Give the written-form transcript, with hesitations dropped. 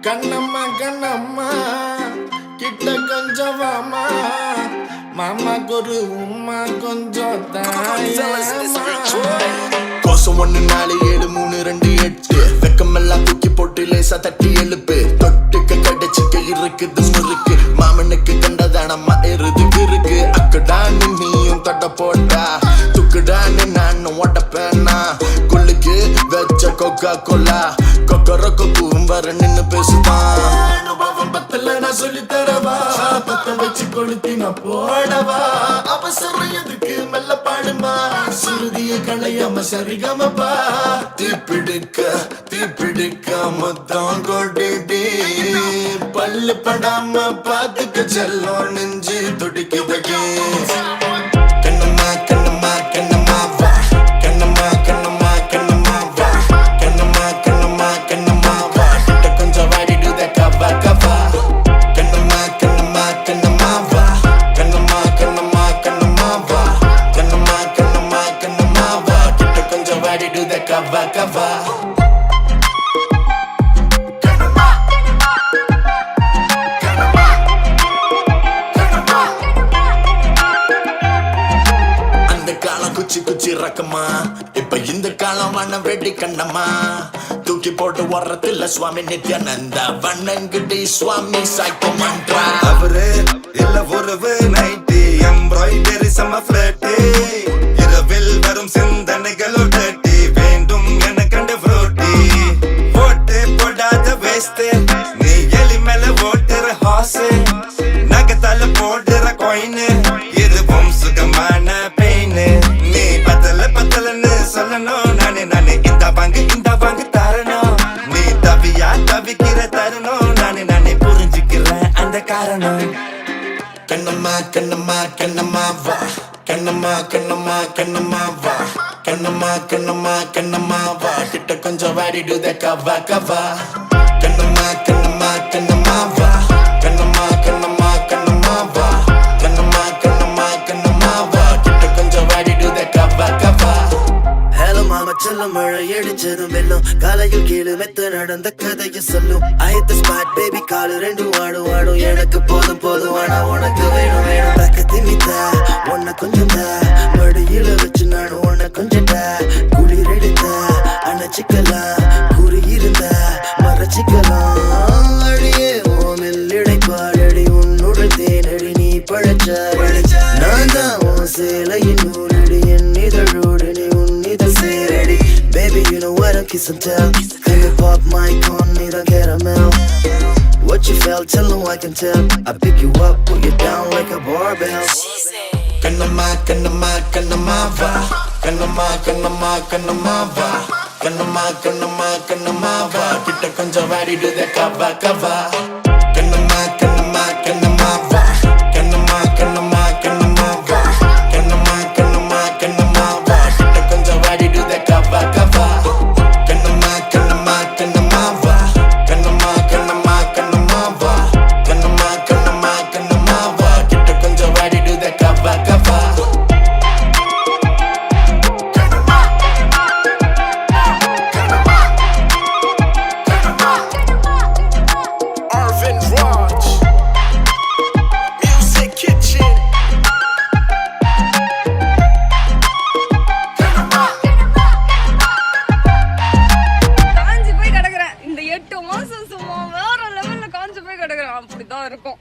கண்ணம்மா கண்ணம்மா கிட்ட கொஞ்சம் வாமா மாமா குரு உம்மா கொஞ்சம் கோசம் 1 4 7 3 2 8 வெக்கமெல்லாம் தூக்கி போட்டு லேசா தட்டி எழுப்பு தொட்டுக்க கடைச்சிக்க இருக்குது முறுக்கு மாமனுக்கு கண்டதானம்மா எருதுக்கு இருக்கு அக்கடான்னு நீயும் தட்ட போட்டா துக்குடான்னு நானும் ஓட்டப்பேனா குள்ளுக்கு வச்ச கொக்கா கொல்லா கொக்கர கொக்கும் வர நின்னு பேசுவான் அனுபவம் பத்தல நான் சொல்லி தரவா பத்த வச்சு கொளுத்தின போடவா அவசரம் எதுக்கு மெல்ல பாடுமா சுருதிய களையாம சரிகமப்பா தீப்பிடிக்க மொத்தம் கொடிடி பல்லு படாம பாத்துக்க செல்லம் நெஞ்சு துடிக்குதே கண்ணம்மா கண்ணம்மா கண்ணம்மா வா கண்ணம்மா கண்ணம்மா கண்ணம்மா வா கண்ணம்மா கண்ணம்மா கண்ணம்மா வா கிட்ட கொஞ்சம் வாடிடு கவா கவா கண்ணம்மா கண்ணம்மா கண்ணம்மா வா கண்ணம்மா கண்ணம்மா கண்ணம்மா வா கண்ணம்மா கண்ணம்மா கண்ணம்மா வா கிட்ட கொஞ்சம் வாடிடு கவா கவா குச்சி ரக்கமா இப்ப இந்த காலம் வண்ண வெடி கண்ணம்மா தூக்கி போட்டு வர்றதில்ல சுவாமி நித்யானந்த வண்ணங்கிட்டி சுவாமி சாய்ப்ப மன்றா அவரு இல்ல உறவு நைட்டி எம்ப்ராய்டரி சம பிளேட்டி இரவில் வரும் சிந்தனைகளோ டட்டி வேண்டும் என கண்டு ஃப்ரூட்டி போட்டு போடாத வேஸ்ட் நீ எலி மேல ஓட்டுற ஹாஸ் நகத்தால போடுற காயின் இதுவும் சுகமான பெயின் நீ பத்தலன்னு சொல்லணும் நானே இந்த வாங்க தரணும் நீ தவிக்கிற தரணும் நானே புரிஞ்சுக்கிறேன் அந்த காரணம் கண்ணம்மா கண்ணம்மா கண்ணம்மா வா கண்ணம்மா கண்ணம்மா கண்ணம்மா வா கண்ணம்மா கண்ணம்மா கண்ணம்மா வா கிட்ட கொஞ்சம் வாடிடு கவா கவா கண்ணம்மா கண்ணம்மா கண்ணம்மா வா கண்ணம்மா கண்ணம்மா கண்ணம்மா வா கண்ணம்மா கண்ணம்மா கண்ணம்மா வா கிட்ட கொஞ்சம் வாடிடு கவா கவா செல்ல மழை அடிச்சதும் வெல்லும் காலையில் கீழே மெத்த நடந்த கதையை சொல்லும் ஐத்த ஸ்பாட் பேபி காலு 2 ஆடும் எனக்கு போதும் ஆனா உனக்கு வேணும் பக்கத்து நித்தா உன்னை கொஞ்சம் மடியில வச்சு நானும் உன்னை கொஞ்சம் குளிர் எடுத்தா அணைச்சிக்கலாம் குறி இருந்தா மறைச்சிக்கலாம் அடியே ஓமில் இடைப்பாடடி உன்னுடன் தேனடி நீ பழச்சா நான் தான் உன் சேலையின் நூலடி என் இதழோடு நீ Baby, you know what I'm kiss and tell. Can you pop my corn, need a caramel? What you felt, tell them I can tell. I pick you up, put you down like a barbell. Kannamma, kannamma, kannamma va. Kannamma, kannamma, kannamma va. Kannamma, kannamma, kannamma va. Kitta konjam vaadidu kava kava. Kannamma, kannamma, kannamma va. Kannamma, kannamma, kannamma va. Kannamma, kannamma, kannamma va. Kitta konjam vaadidu kava kava. Kannamma, kannamma, kannamma va. Kannamma, kannamma, kannamma va. Kannamma, kannamma, kannamma va. Kitta konjam vaadidu kava kava. சும்மா வேற லெவல்ல காஞ்சு போய் கிடக்குறேன் அப்படிதான் இருக்கும்.